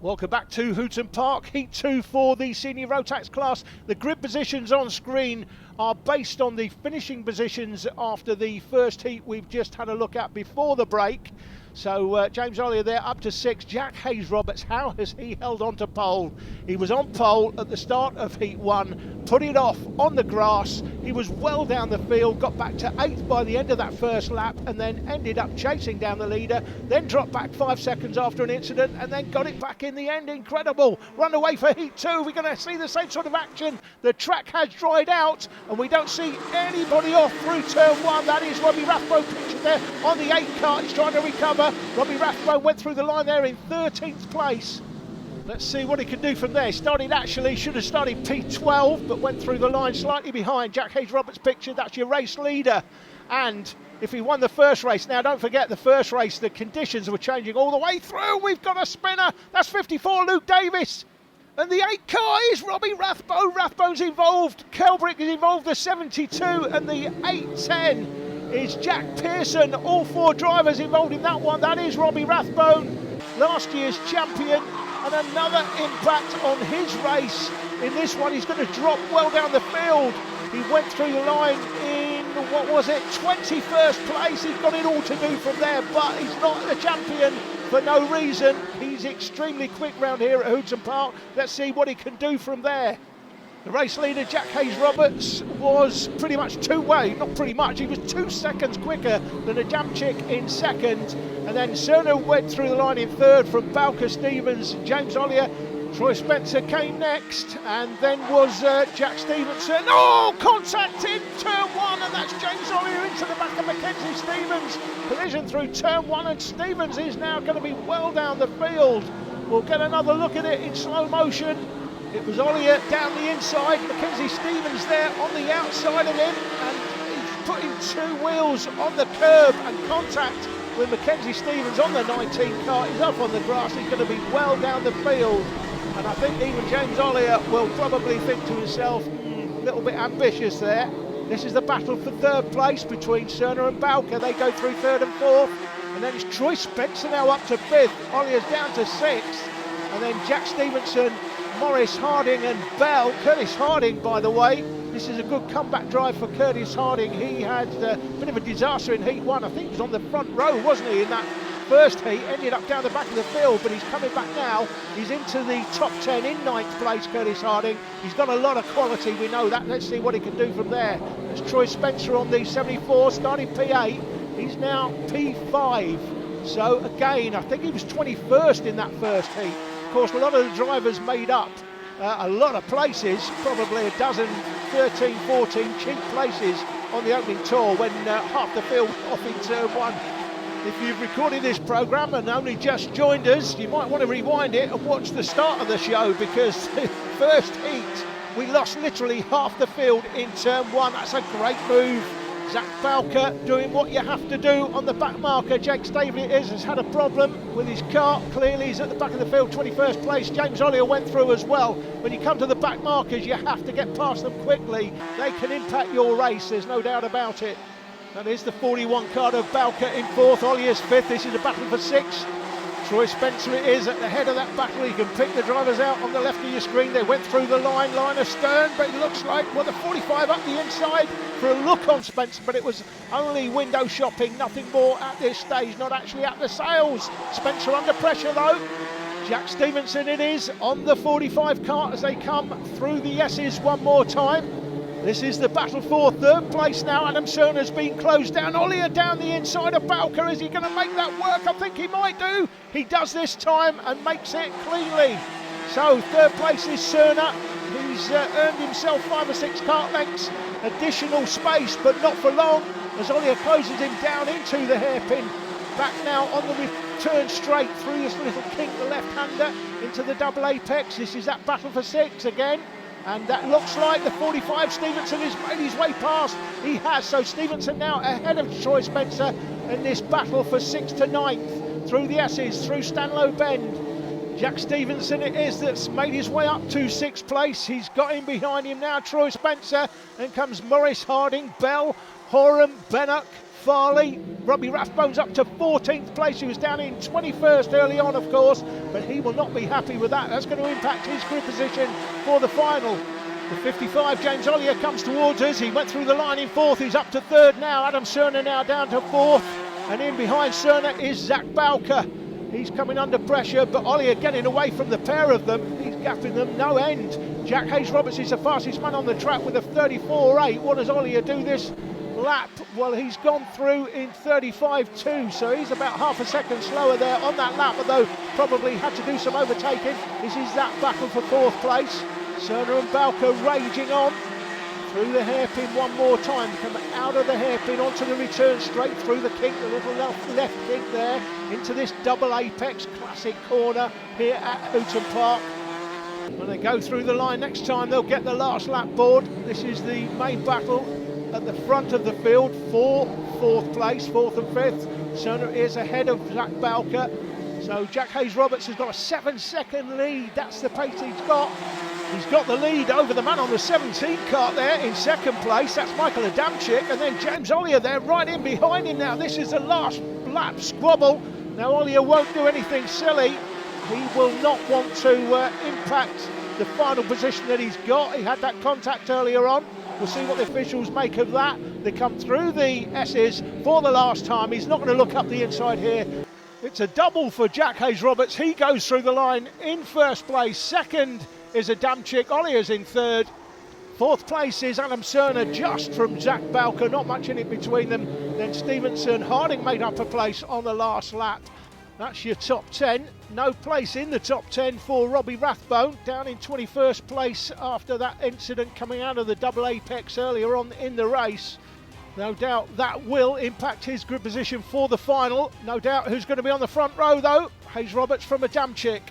Welcome back to Hooton Park, Heat 2 for the senior Rotax class. The grid positions on screen are based on the finishing positions after the first heat we've just had a look at before the break. So James Ollier there up to 6. Jack Hayes-Roberts, how has he held on to pole? He was on pole at the start of Heat 1, put it off on the grass. He was well down the field, got back to 8th by the end of that first lap, and then ended up chasing down the leader, then dropped back 5 seconds after an incident, and then got it back in the end. Incredible. Run away for Heat 2. We're going to see the same sort of action. The track has dried out, and we don't see anybody off through turn 1. That is Robbie Rathbone pictured there on the 8 car. He's trying to recover. Robbie Rathbone went through the line there in 13th place. Let's see what he can do from there. Should have started P12, but went through the line slightly behind. Jack Hayes-Roberts pictured, that's your race leader. And if he won the first race, now don't forget the first race, the conditions were changing all the way through. We've got a spinner. That's 54, Luke Davis. And the 8 car is Robbie Rathbone. Rathbone's involved. Kelbrick is involved, the 72, and the 810 is Jack Pearson. All 4 drivers involved in that one. That is Robbie Rathbone, last year's champion, and another impact on his race. In this one, he's going to drop well down the field. He went through the line in, 21st place. He's got it all to do from there, but he's not the champion for no reason. He's extremely quick round here at Hooton Park. Let's see what he can do from there. The race leader, Jack Hayes-Roberts, was pretty much not pretty much, he was 2 seconds quicker than a jam chick in second. And then Cerner went through the line in third from Bowker, Stevens, James Ollier. Troy Spencer came next, and then was Jack Stevenson. Oh, contact in turn 1, and that's James Ollier into the back of Mackenzie Stevens. Collision through turn 1, and Stevens is now going to be well down the field. We'll get another look at it in slow motion. It was Ollier down the inside, Mackenzie Stevens there on the outside of him, and he's putting 2 wheels on the curb and contact with Mackenzie Stevens on the 19 car. He's up on the grass, he's going to be well down the field. And I think even James Ollier will probably think to himself, a little bit ambitious there. This is the battle for 3rd place between Cerner and Bowker. They go through 3rd and 4th. And then it's Troy Spencer now up to 5th. Ollier's down to 6th. And then Jack Stevenson, Morris, Harding and Bell. Curtis Harding, by the way, this is a good comeback drive for Curtis Harding. He had a bit of a disaster in Heat 1. I think he was on the front row, wasn't he, in that first heat, ended up down the back of the field, but he's coming back now. He's into the top 10 in 9th place, Curtis Harding. He's got a lot of quality, we know that. Let's see what he can do from there. There's Troy Spencer on the 74, starting P8. He's now P5. So again, I think he was 21st in that first heat. Of course, a lot of the drivers made up a lot of places, probably a dozen, 13, 14 cheap places on the opening tour when half the field off in turn 1. If you've recorded this programme and only just joined us, you might want to rewind it and watch the start of the show, because the first heat, we lost literally half the field in turn 1. That's a great move. Zach Bowker doing what you have to do on the back marker. Jake Stavely has had a problem with his car. Clearly he's at the back of the field, 21st place. James Ollier went through as well. When you come to the back markers, you have to get past them quickly. They can impact your race, there's no doubt about it. That is the 41 card of Bowker in 4th, Ollier's 5th. This is a battle for 6th. Troy Spencer it is at the head of that battle. You can pick the drivers out on the left of your screen. They went through the line astern, but it looks like, well, the 45 up the inside for a look on Spencer, but it was only window shopping, nothing more at this stage, not actually at the sails. Spencer under pressure though. Jack Stevenson it is on the 45 car as they come through the S's one more time. This is the battle for 3rd place now. Adam Cerner's been closed down. Ollier down the inside of Bowker. Is he going to make that work? I think he might do. He does this time and makes it cleanly. So 3rd place is Cerner. He's earned himself 5 or 6 kart lengths. Additional space, but not for long, as Ollier closes him down into the hairpin. Back now on the return straight through this little kink, the left-hander, into the double apex. This is that battle for 6 again. And that looks like the 45 Stevenson has made his way past. He has, so Stevenson now ahead of Troy Spencer in this battle for 6th to 9th. Through the S's, through Stanlow Bend. Jack Stevenson it is that's made his way up to 6th place. He's got in behind him now, Troy Spencer. Then comes Morris, Harding, Bell, Horan, Bennock, Farley. Robbie Rathbone's up to 14th place. He was down in 21st early on, of course, but he will not be happy with that. That's going to impact his grid position for the final. The 55, James Ollier, comes towards us. He went through the line in 4th. He's up to 3rd now. Adam Cerner now down to 4th. And in behind Cerner is Zach Bowker. He's coming under pressure, but Ollier getting away from the pair of them. He's gapping them no end. Jack Hayes-Roberts is the fastest man on the track with a 34.8. What does Ollier do this lap? Well, he's gone through in 35.2, so he's about half a second slower there on that lap, although probably had to do some overtaking. This is that battle for 4th place. Cerner and Bowker raging on through the hairpin one more time, come out of the hairpin onto the return straight through the kink, the little left kink there, into this double apex classic corner here at Hooton Park. When they go through the line next time, they'll get the last lap board. This is the main battle at the front of the field for 4th place, 4th and 5th. Cerner is ahead of Zach Bowker. So Jack Hayes-Roberts has got a 7-second lead. That's the pace he's got. He's got the lead over the man on the 17 kart there in 2nd place. That's Michael Adamczyk, and then James Ollier there right in behind him now. This is the last lap squabble. Now Ollier won't do anything silly. He will not want to impact the final position that he's got. He had that contact earlier on. We'll see what the officials make of that. They come through the S's for the last time. He's not going to look up the inside here. It's a double for Jack Hayes-Roberts. He goes through the line in 1st place. 2nd is Adamczyk. Ollier's in 3rd. 4th place is Adam Cerner, just from Zach Bowker. Not much in it between them. Then Stevenson, Harding made up a place on the last lap. That's your top 10. No place in the top 10 for Robbie Rathbone, down in 21st place after that incident coming out of the double apex earlier on in the race. No doubt that will impact his grid position for the final. No doubt who's going to be on the front row though. Hayes-Roberts from Adamczyk.